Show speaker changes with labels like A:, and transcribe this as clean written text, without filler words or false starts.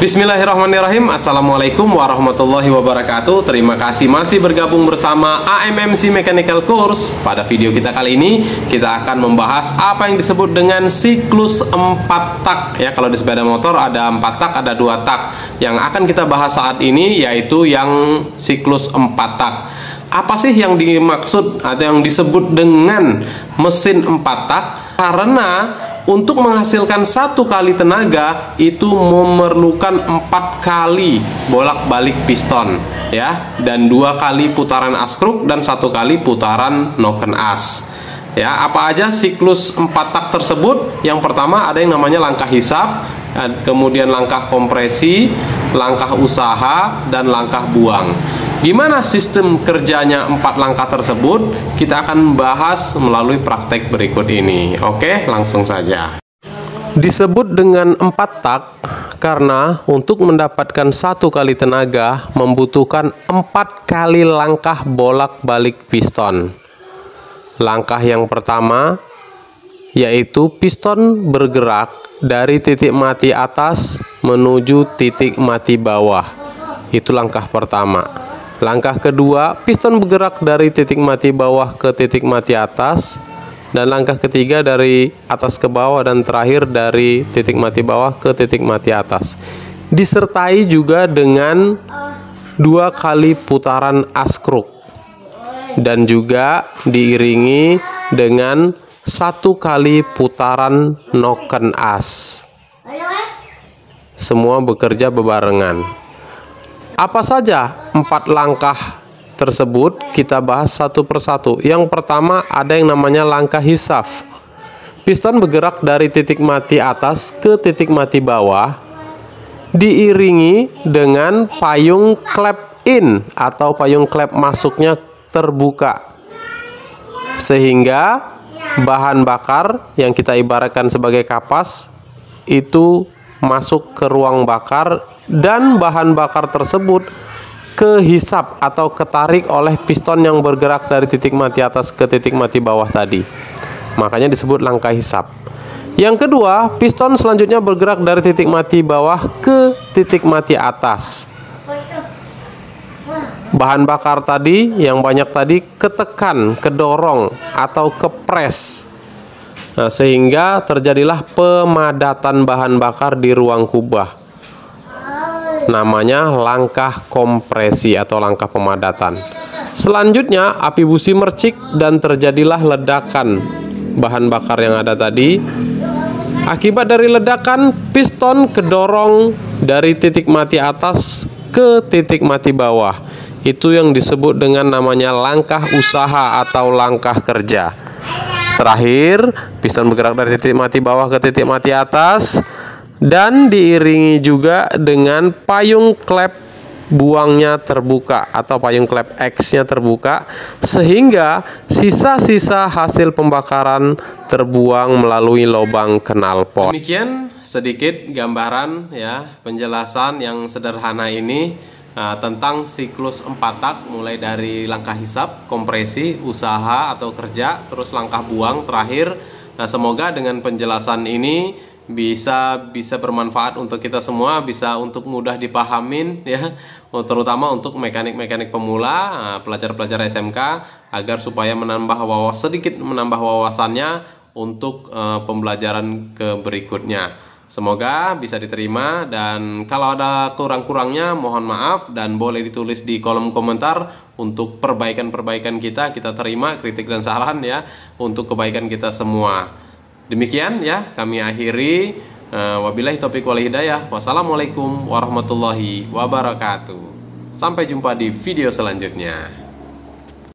A: Bismillahirrahmanirrahim. Assalamualaikum warahmatullahi wabarakatuh. Terima kasih masih bergabung bersama AMMC Mechanical Course. Pada video kita kali ini kita akan membahas apa yang disebut dengan siklus 4 tak ya. Kalau di sepeda motor ada 4 tak, ada 2 tak. Yang akan kita bahas saat ini yaitu yang siklus 4 tak. Apa sih yang dimaksud atau yang disebut dengan mesin 4 tak? Karena untuk menghasilkan 1 kali tenaga itu memerlukan 4 kali bolak-balik piston ya, dan 2 kali putaran askruk dan 1 kali putaran noken as ya. Apa aja siklus 4 tak tersebut? Yang pertama ada yang namanya langkah hisap, kemudian langkah kompresi, langkah usaha, dan langkah buang. Gimana sistem kerjanya 4 langkah tersebut? Kita akan bahas melalui praktek berikut ini. Oke, langsung saja. Disebut dengan 4 tak karena untuk mendapatkan 1 kali tenaga membutuhkan 4 kali langkah bolak-balik piston. Langkah yang pertama yaitu piston bergerak dari titik mati atas menuju titik mati bawah. Itu langkah pertama. Langkah kedua, piston bergerak dari titik mati bawah ke titik mati atas. Dan langkah ketiga dari atas ke bawah, dan terakhir dari titik mati bawah ke titik mati atas. Disertai juga dengan 2 kali putaran askruk. Dan juga diiringi dengan 1 kali putaran noken as. Semua bekerja bebarengan. Apa saja 4 langkah tersebut? Kita bahas satu persatu. Yang pertama ada yang namanya langkah hisap. Piston bergerak dari titik mati atas ke titik mati bawah, diiringi dengan payung klep in atau payung klep masuknya terbuka, sehingga bahan bakar yang kita ibaratkan sebagai kapas itu masuk ke ruang bakar, dan bahan bakar tersebut kehisap atau ketarik oleh piston yang bergerak dari titik mati atas ke titik mati bawah tadi. Makanya disebut langkah hisap. Yang kedua, piston selanjutnya bergerak dari titik mati bawah ke titik mati atas. Bahan bakar tadi yang banyak tadi ketekan, kedorong atau kepres. Nah, sehingga terjadilah pemadatan bahan bakar di ruang kubah. Namanya langkah kompresi atau langkah pemadatan. Selanjutnya api busi mercik dan terjadilah ledakan bahan bakar yang ada tadi. Akibat dari ledakan, piston kedorong dari titik mati atas ke titik mati bawah. Itu yang disebut dengan namanya langkah usaha atau langkah kerja. Terakhir, piston bergerak dari titik mati bawah ke titik mati atas, dan diiringi juga dengan payung klep buangnya terbuka atau payung klep X-nya terbuka, sehingga sisa-sisa hasil pembakaran terbuang melalui lubang knalpot. Demikian sedikit gambaran ya, penjelasan yang sederhana ini tentang siklus 4 tak, mulai dari langkah hisap, kompresi, usaha atau kerja, terus langkah buang terakhir. Nah, semoga dengan penjelasan ini bisa bermanfaat untuk kita semua, bisa untuk mudah dipahamin ya, terutama untuk mekanik-mekanik pemula, pelajar-pelajar SMK, agar supaya sedikit menambah wawasannya untuk pembelajaran ke berikutnya. Semoga bisa diterima, dan kalau ada kurang-kurangnya mohon maaf, dan boleh ditulis di kolom komentar untuk perbaikan-perbaikan kita terima kritik dan saran ya, untuk kebaikan kita semua. Demikian ya, kami akhiri. Wabillahi taufiq wal hidayah. Wassalamualaikum warahmatullahi wabarakatuh. Sampai jumpa di video selanjutnya.